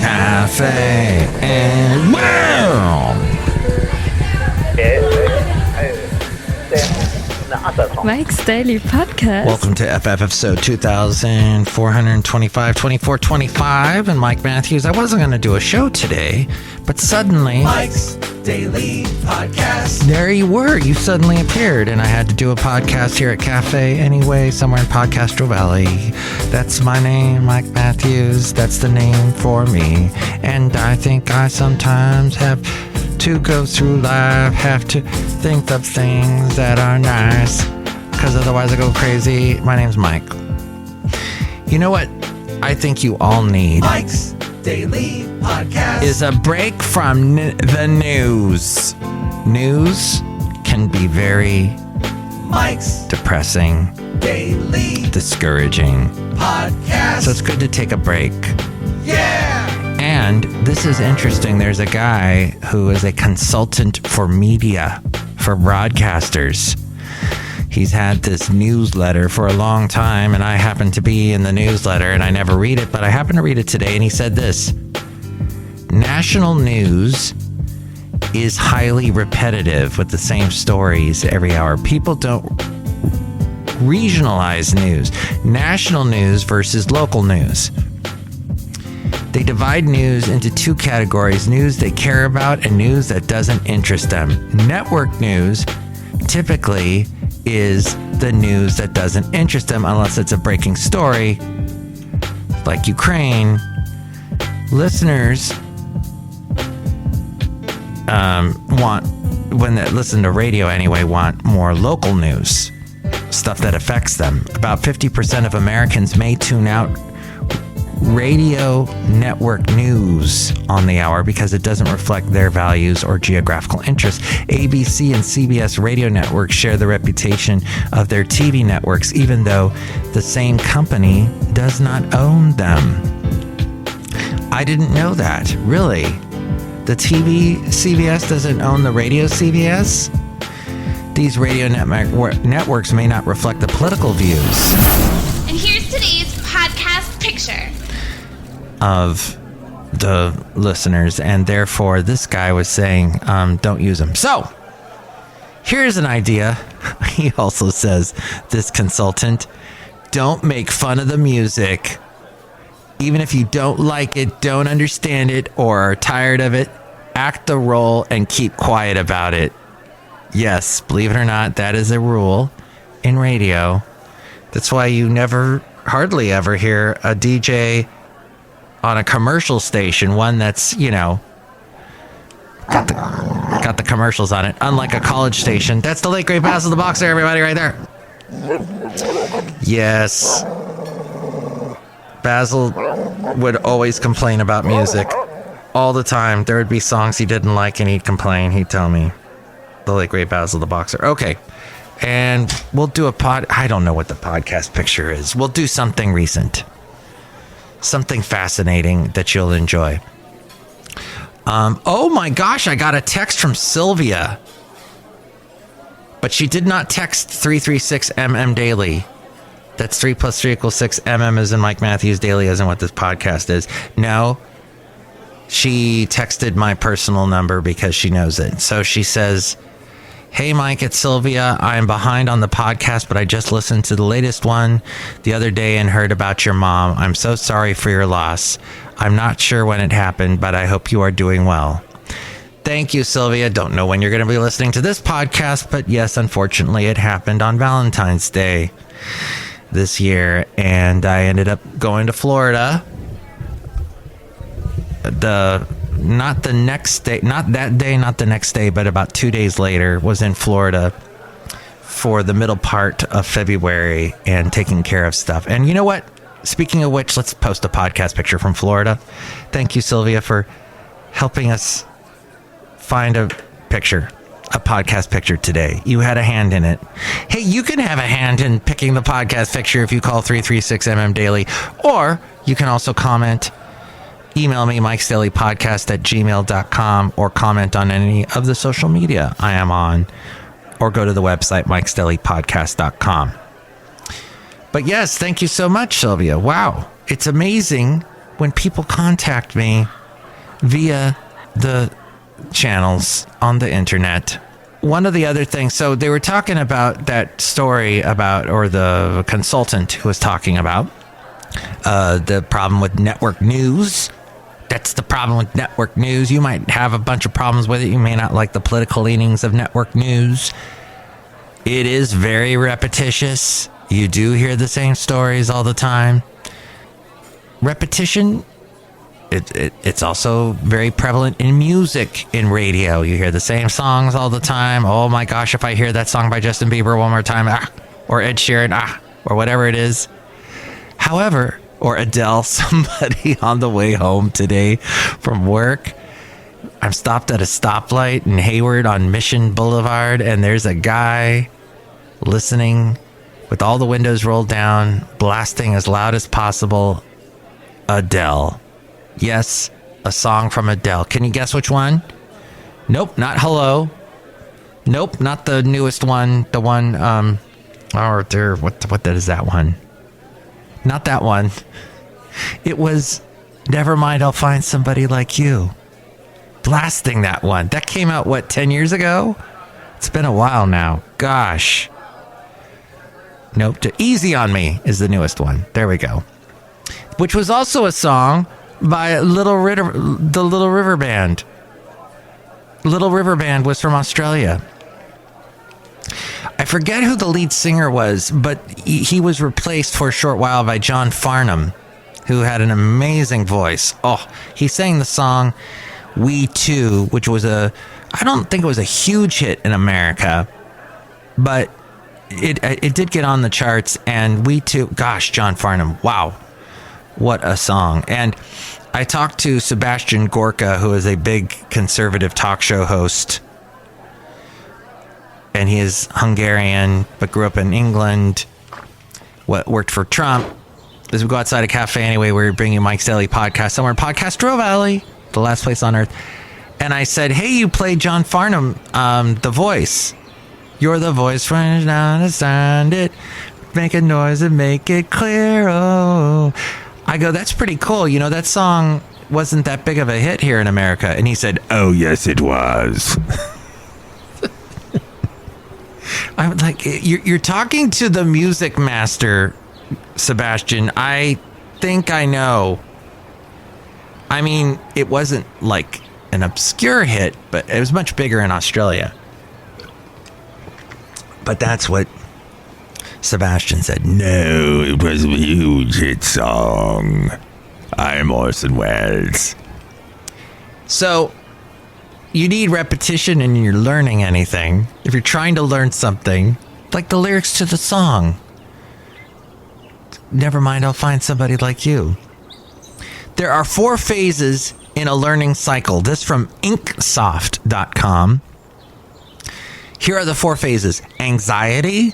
cafe, and wow! Mike's Daily Podcast. Welcome to FF episode 2425, 2425, and Mike Matthews. I wasn't going to do a show today, but suddenly... Mike's Daily Podcast. There you were. You suddenly appeared, and I had to do a podcast here at Cafe anyway, somewhere in Podcastro Valley. That's my name, Mike Matthews. That's the name for me. And I think I sometimes have to go through life, have to think of things that are nice, because otherwise I go crazy. My name's Mike. You know what I think you all need? Mike's Daily Podcast is a break from the news. News can be very Mike's depressing, Daily discouraging Podcast. So it's good to take a break. Yeah! And this is interesting. There's a guy who is a consultant for media, for broadcasters. He's had this newsletter for a long time, and I happen to be in the newsletter, and I never read it, but I happen to read it today, and he said this: national news is highly repetitive with the same stories every hour. People don't regionalize news. National news versus local news. They divide news into two categories: news they care about and news that doesn't interest them. Network news typically is the news that doesn't interest them unless it's a breaking story like Ukraine. Listeners when they listen to radio anyway, want more local news, stuff that affects them. About 50% of Americans may tune out radio network news on the hour because it doesn't reflect their values or geographical interests. ABC and CBS radio networks share the reputation of their TV networks, even though the same company does not own them. I didn't know that. Really? The TV CBS doesn't own the radio CBS? These radio networks may not reflect the political views. And here's today's podcast picture of the listeners, and therefore this guy was saying don't use them. So here's an idea. He also says, this consultant, don't make fun of the music. Even if you don't like it, don't understand it, or are tired of it, act the role and keep quiet about it. Yes, believe it or not, that is a rule in radio. That's why you hardly ever hear a DJ on a commercial station, one that's, got the commercials on it, unlike a college station. That's the late great Basil the Boxer, everybody, right there. Yes. Basil would always complain about music all the time. There would be songs he didn't like and he'd complain. He'd tell me. The late great Basil the Boxer. Okay. And we'll do I don't know what the podcast picture is. We'll do something recent. Something fascinating that you'll enjoy. Oh my gosh, I got a text from Sylvia. But she did not text 336MM Daily. That's 3 plus 3 equals 6. MM as in Mike Matthews, Daily as in what this podcast is. No, she texted my personal number because she knows it. So she says, hey Mike, it's Sylvia. I'm behind on the podcast, but I just listened to the latest one the other day and heard about your mom. I'm so sorry for your loss. I'm not sure when it happened, but I hope you are doing well. Thank you, Sylvia. Don't know when you're going to be listening to this podcast, but yes, unfortunately, it happened on Valentine's Day this year, and I ended up going to Florida. Not the next day, not that day, not the next day, but about 2 days later, was in Florida for the middle part of February and taking care of stuff. And you know what? Speaking of which, let's post a podcast picture from Florida. Thank you, Sylvia, for helping us find a podcast picture today. You had a hand in it. Hey, you can have a hand in picking the podcast picture if you call 336MM Daily, or you can also comment. Email me, MikesDailyPodcast@gmail.com, or comment on any of the social media I am on, or go to the website, MikesDailyPodcast.com. But yes, thank you so much, Sylvia. Wow. It's amazing when people contact me via the channels on the internet. One of the other things, so they were talking about that story about, or the consultant who was talking about the problem with network news. That's the problem with network news. You might have a bunch of problems with it. You may not like the political leanings of network news. It is very repetitious. You do hear the same stories all the time. Repetition, it's also very prevalent in music, in radio. You hear the same songs all the time. Oh my gosh, if I hear that song by Justin Bieber one more time, or Ed Sheeran, or whatever it is. However, or Adele, somebody on the way home today from work, I'm stopped at a stoplight in Hayward on Mission Boulevard, and there's a guy listening with all the windows rolled down, blasting as loud as possible, Adele. Yes, a song from Adele. Can you guess which one? Nope, not Hello. Nope, not the newest one. The one, what is that one? Not that one. It was Never Mind, I'll Find Somebody Like You. Blasting that one. That came out, 10 years ago? It's been a while now. Gosh. Nope. Easy on Me is the newest one. There we go. Which was also a song by the Little River Band. Little River Band was from Australia. I forget who the lead singer was, but he was replaced for a short while by John Farnham, who had an amazing voice. Oh, he sang the song We Too, which was I don't think it was a huge hit in America, but it did get on the charts. And We Too, gosh, John Farnham, wow, what a song. And I talked to Sebastian Gorka, who is a big conservative talk show host, and he is Hungarian, but grew up in England, worked for Trump. As we go outside a cafe anyway, we're bringing Mike's Daily Podcast somewhere in Podcastro Valley, the last place on earth. And I said, hey, you played John Farnham, the voice. You're the voice, friends, now understand it. Make a noise and make it clear, oh. I go, that's pretty cool. You know, that song wasn't that big of a hit here in America. And he said, oh, yes, it was. I'm like, you're talking to the music master, Sebastian. I think I know. I mean, it wasn't like an obscure hit, but it was much bigger in Australia. But that's what Sebastian said. No, it was a huge hit song. I'm Orson Welles. So, you need repetition and you're learning anything. If you're trying to learn something, like the lyrics to the song. Never mind, I'll find somebody like you. There are 4 phases in a learning cycle. This from inksoft.com. Here are the 4 phases: anxiety,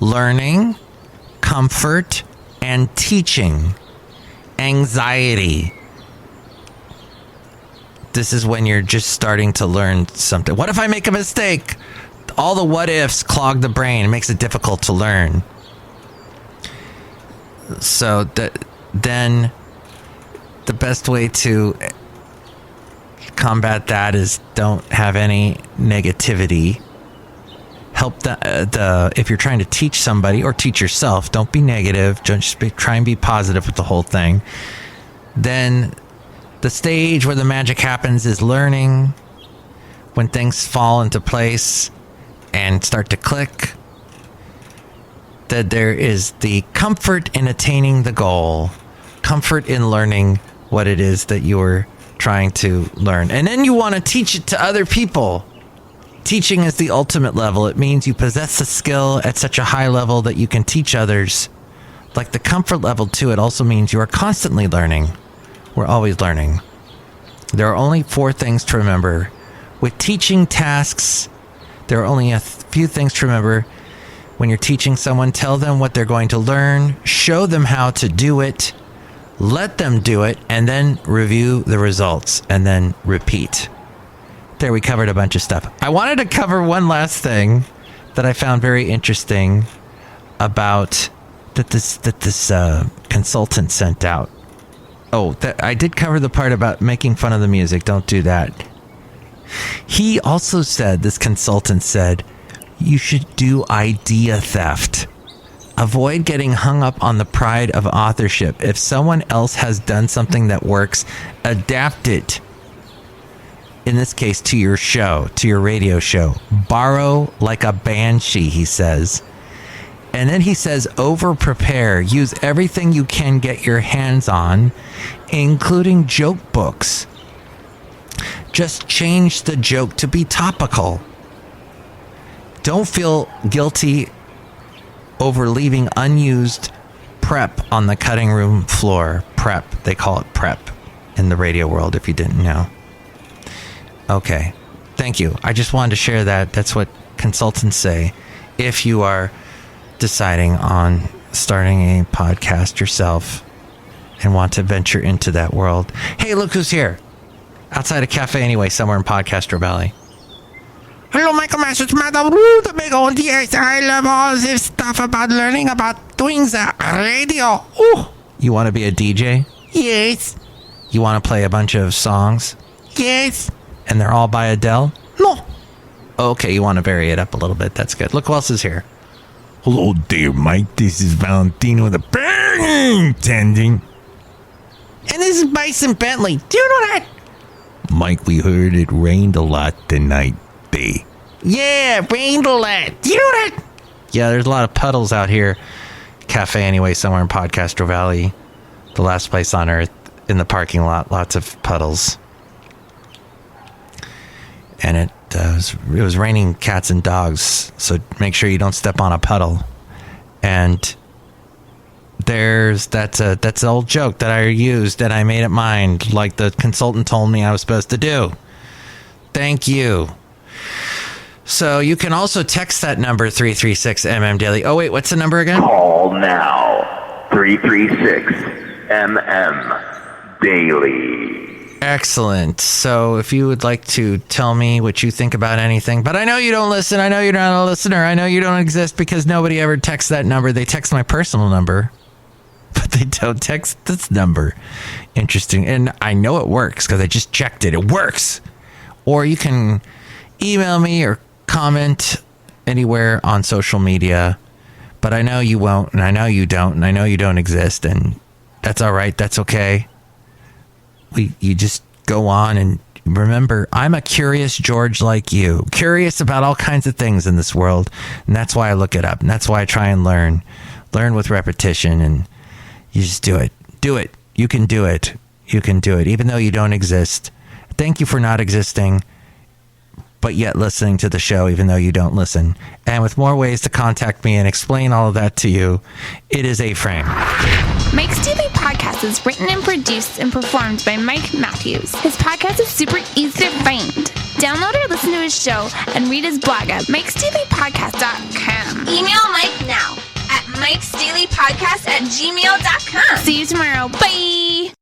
learning, comfort, and teaching. Anxiety. This is when you're just starting to learn something. What if I make a mistake? All the what ifs clog the brain. It makes it difficult to learn. So then the best way to combat that is don't have any negativity. Help if you're trying to teach somebody or teach yourself, don't be negative. Just try and be positive with the whole thing. Then the stage where the magic happens is learning, when things fall into place and start to click. That there is the comfort in attaining the goal, comfort in learning what it is that you're trying to learn. And then you want to teach it to other people. Teaching is the ultimate level. It means you possess the skill at such a high level that you can teach others. Like the comfort level too, it also means you are constantly learning. We're always learning. There are only 4 things to remember. With teaching tasks, there are only a few things to remember. When you're teaching someone, tell them what they're going to learn, show them how to do it, let them do it, and then review the results, and then repeat. There, we covered a bunch of stuff. I wanted to cover one last thing that I found very interesting about that this consultant sent out. Oh, I did cover the part about making fun of the music. Don't do that. He also said, this consultant said, you should do idea theft. Avoid getting hung up on the pride of authorship. If someone else has done something that works, adapt it. In this case, to your show, to your radio show. Borrow like a banshee, he says. And then he says, over-prepare. Use everything you can get your hands on, including joke books. Just change the joke to be topical. Don't feel guilty over leaving unused prep on the cutting room floor. Prep. They call it prep in the radio world, if you didn't know. Okay. Thank you. I just wanted to share that. That's what consultants say. If you are deciding on starting a podcast yourself and want to venture into that world. Hey, look who's here. Outside a cafe anyway, somewhere in Podcaster Valley. Hello, Michael Masters, Madame Rootabega, and yes, I love all this stuff about learning about doing the radio. Ooh. You want to be a DJ? Yes. You want to play a bunch of songs? Yes. And they're all by Adele? No. Okay, you want to vary it up a little bit. That's good. Look who else is here. Hello there, Mike. This is Valentino, the bartending. And this is Bison Bentley. Do you know that? Mike, we heard it rained a lot tonight. Yeah, rained a lot. Do you know that? Yeah, there's a lot of puddles out here. Cafe anyway, somewhere in Podcaster Valley. The last place on earth. In the parking lot, lots of puddles. And it was raining cats and dogs, so make sure you don't step on a puddle. And that's an old joke that I used and I made it mine, like the consultant told me I was supposed to do. Thank you. So you can also text that number 336MM Daily. Oh wait, what's the number again? Call now 336MM Daily. Excellent. So if you would like to tell me what you think about anything, but I know you don't listen. I know you're not a listener. I know you don't exist because nobody ever texts that number. They text my personal number, but they don't text this number. Interesting. And I know it works because I just checked it. It works. Or you can email me or comment anywhere on social media, but I know you won't, and I know you don't, and I know you don't exist, and that's all right. That's okay. You just go on and remember, I'm a curious George like you, curious about all kinds of things in this world, and that's why I look it up, and that's why I try and learn with repetition, and you just do it. Do it. You can do it. You can do it, even though you don't exist. Thank you for not existing, but yet listening to the show, even though you don't listen. And with more ways to contact me and explain all of that to you, it is A-Frame. Mike's Daily Podcast is written and produced and performed by Mike Matthews. His podcast is super easy to find. Download or listen to his show and read his blog at MikesDailyPodcast.com. Email Mike now at MikesDailyPodcast@gmail.com. See you tomorrow. Bye!